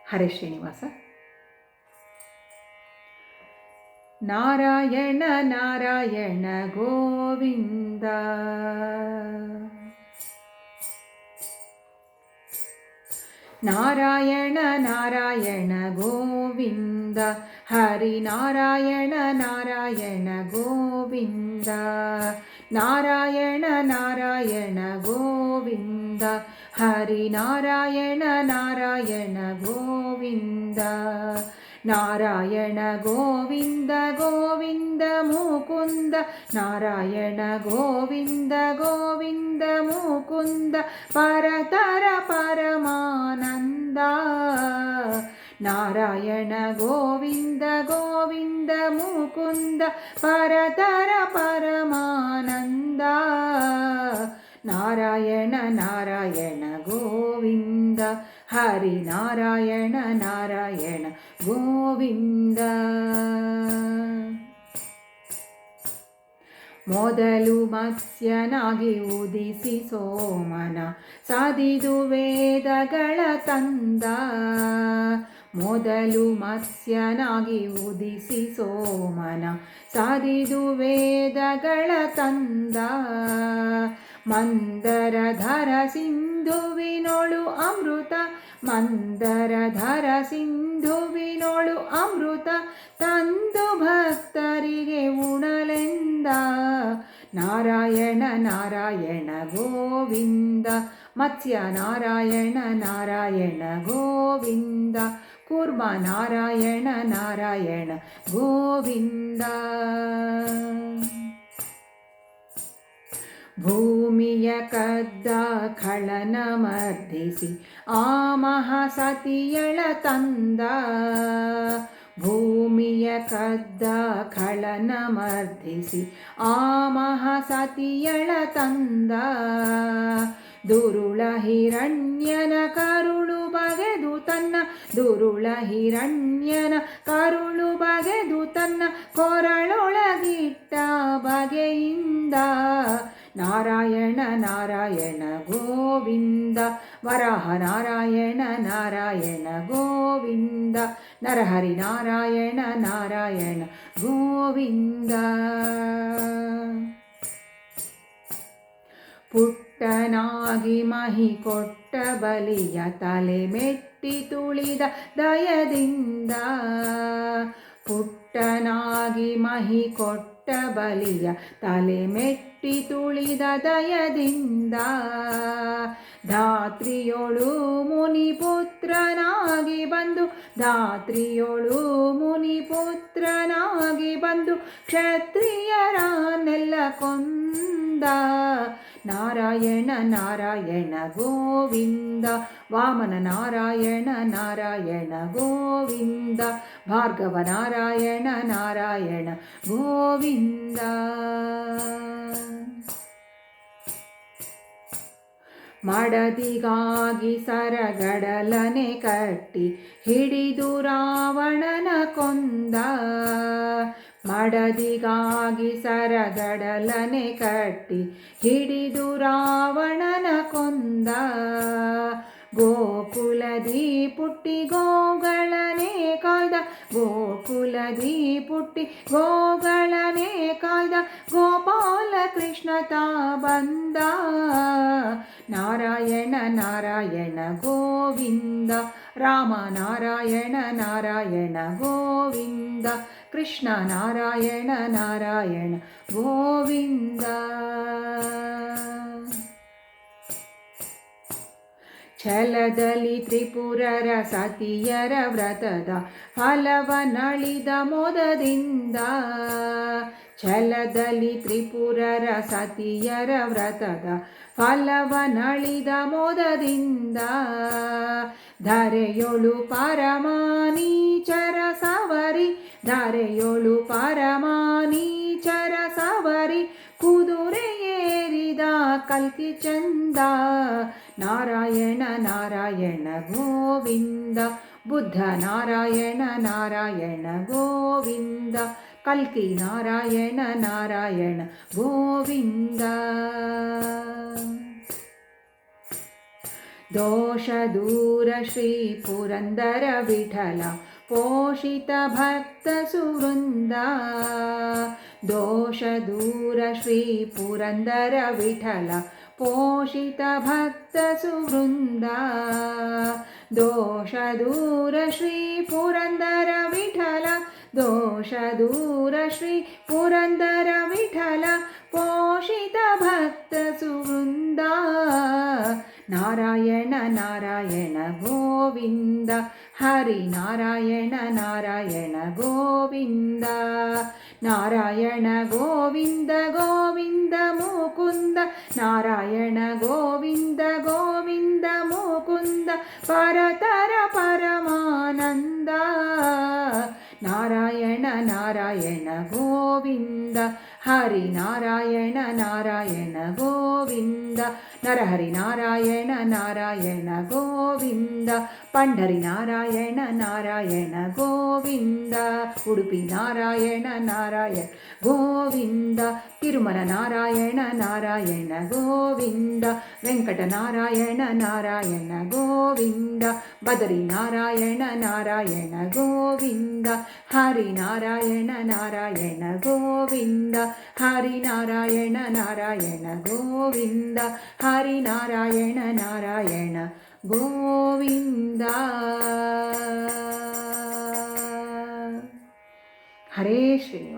ಹರೇ ಶ್ರೀನಿವಾಸ. ನಾರಾಯಣ ನಾರಾಯಣ ಗೋವಿಂದ, ನಾರಾಯಣ ನಾರಾಯಣ ಗೋವಿಂದ, ಹರಿ ನಾರಾಯಣ ನಾರಾಯಣ ಗೋವಿಂದ, ನಾರಾಯಣ ನಾರಾಯಣ ಗೋವಿಂದ, ಹರಿ ನಾರಾಯಣ ನಾರಾಯಣ ಗೋವಿಂದ, ನಾರಾಯಣ ಗೋವಿಂದ ಗೋವಿಂದ ಮುಕುಂದ, ನಾರಾಯಣ ಗೋವಿಂದ ಗೋವಿಂದ ಮುಕುಂದ, ಪರತರ ಪರಮಾನಂದ, ನಾರಾಯಣ ಗೋವಿಂದ ಗೋವಿಂದ ಮುಕುಂದ, ಪರತರ ಪರಮಾನಂದ, ನಾರಾಯಣ ನಾರಾಯಣ ಗೋವಿಂದ, ಹರಿ ನಾರಾಯಣ ನಾರಾಯಣ ಗೋವಿಂದ. ಮೊದಲು ಮತ್ಸ್ಯನಾಗಿ ಉದಿಸಿ ಸೋಮನ ಸಾಧಿದು ವೇದಗಳ ತಂದ, ಮೊದಲು ಮತ್ಸ್ಯನಾಗಿ ಉದಿಸಿ ಸೋಮನ ಸಾಧಿದು ವೇದಗಳ ತಂದ, ಮಂದರಧರ ಸಿಂಧುವಿನೊಳು ಅಮೃತ, ಮಂದರಧರ ಸಿಂಧುವಿನೊಳು ಅಮೃತ ತಂದು ಭಕ್ತರಿಗೆ ಉಣಲೆಂದ, ನಾರಾಯಣ ನಾರಾಯಣ ಗೋವಿಂದ, ಮತ್ಸ್ಯ ನಾರಾಯಣ ನಾರಾಯಣ ಗೋವಿಂದ, ಕೂರ್ಮ ನಾರಾಯಣ ನಾರಾಯಣ ಗೋವಿಂದ. ಭೂಮಿಯ ಕದ್ದ ಖಳನ ಮರ್ದಿಸಿ ಆ ಮಹಾಸತಿಯಳ ತಂದ, ಭೂಮಿಯ ಕದ್ದ ಖಳನ ಮರ್ದಿಸಿ ಆ ಮಹಾಸತಿಯಳ ತಂದ, ದುರುಳ ಹಿರಣ್ಯನ ಕರುಳು ಬಗೆದು ತನ್ನ, ದುರುಳ ಹಿರಣ್ಯನ ಕರುಳು ಬಗೆದು ತನ್ನ ಕೊರಳೊಳಗಿಟ್ಟ ಬಗೆಯಿಂದ, ನಾರಾಯಣ ನಾರಾಯಣ ಗೋವಿಂದ, ವರಾಹ ನಾರಾಯಣ ನಾರಾಯಣ ಗೋವಿಂದ, ನರಹರಿ ನಾರಾಯಣ ನಾರಾಯಣ ಗೋವಿಂದ. ಪುಟ್ಟನಾಗಿ ಮಹಿ ಕೊಟ್ಟ ಬಲಿಯ ತಲೆ ಮೆಟ್ಟಿ ತುಳಿದ ದಯದಿಂದ, ಪುಟ್ಟನಾಗಿ ಮಹಿ ಕೊಟ್ಟ ಬಲಿಯ ತಲೆ ಮೆಟ್ಟಿ ತುಳಿದ ದಯದಿಂದ, ಧಾತ್ರಿಯೊಳು ಮುನಿಪುತ್ರನಾಗಿ ಬಂದು, ಧಾತ್ರಿಯೊಳು ಮುನಿಪುತ್ರನಾಗಿ ಬಂದು ಕ್ಷತ್ರಿಯರನ್ನೆಲ್ಲ ಕೊಂದ, ನಾರಾಯಣ ನಾರಾಯಣ ಗೋವಿಂದ, ವಾಮನ ನಾರಾಯಣ ನಾರಾಯಣ ಗೋವಿಂದ, ಭಾರ್ಗವ ನಾರಾಯಣ ನಾರಾಯಣ ಗೋವಿಂದ. ಮಡದಿಗಾಗಿ ಸರಗಡಲನೆ ಕಟ್ಟಿ ಹಿಡಿದು ರಾವಣನ ಕೊಂದ, ಮಡದಿಗಾಗಿ ಸರಗಡಲನೆ ಕಟ್ಟಿ ಹಿಡಿದು ರಾವಣನ ಕೊಂದ, ಗೋಕುಲದಿ ಪುಟ್ಟಿ ಗೋಗಳನೆ ಕಾಯ್ದ, ಗೋಕುಲದಿ ಪುಟ್ಟಿ ಗೋಗಳನೆ ಕಾಯ್ದ ಗೋಪಾಲ ಕೃಷ್ಣ ತಾ ಬಂದ, ನಾರಾಯಣ ನಾರಾಯಣ ಗೋವಿಂದ, ರಾಮ ನಾರಾಯಣ ನಾರಾಯಣ ಗೋವಿಂದ, ಕೃಷ್ಣ ನಾರಾಯಣ ನಾರಾಯಣ ಗೋವಿಂದ. ಛಲದಲ್ಲಿ ತ್ರಿಪುರರ ಸತಿಯರ ವ್ರತದ ಫಲವನಳಿದ ಮೊದದಿಂದ, ಛಲದಲ್ಲಿ ತ್ರಿಪುರರ ಸತಿಯರ ವ್ರತದ ಫಲವನಳಿದ ಮೊದದಿಂದ, ಧರೆಯೊಳು ಪರಮಾನೀಚರ ಸವರಿ, ಧರೆಯೊಳು ಪರಮಾನೀಚರ ಸವರಿ ಕುದುರೆ ಏರಿದ ಕಲ್ಕಿ ಚಂದ, ನಾರಾಯಣ ನಾರಾಯಣ ಗೋವಿಂದ, ಬುದ್ಧ ನಾರಾಯಣ ನಾರಾಯಣ ಗೋವಿಂದ, ಕಲ್ಕಿ ನಾರಾಯಣ ನಾರಾಯಣ ಗೋವಿಂದ. दोष दूर श्री पुरंदर विठल पोषित भक्त सुवृंदा दोष दूर श्री पुरंदर विठल पोषित भक्त सुवृंदा दोष दूर श्री पुरंदर विठल दोष दूर श्री पुरंदर विठल पोषित भक्त सुवृंदा नारायण नारायण गोविंद हरि नारायण नारायण गोविंद नारायण गोविंद गोविंद मुकुंद नारायण गोविंद गोविंद मुकुंद परतर परमानंद नारायण नारायण गोविंद हरि नारायण नारायण गोविंद नरहरि नारायण नारायण गोविंद पंढरी नारायण नारायण गोविंद उडुपि नारायण नारायण गोविंद तिरुमल नारायण नारायण गोविंद वेंकट नारायण नारायण गोविंद बदरी नारायण नारायण गोविंद हरि नारायण नारायण गोविंद हरि नारायण नारायण गोविंद हरि नारायण नारायण गोविंद हरे श्री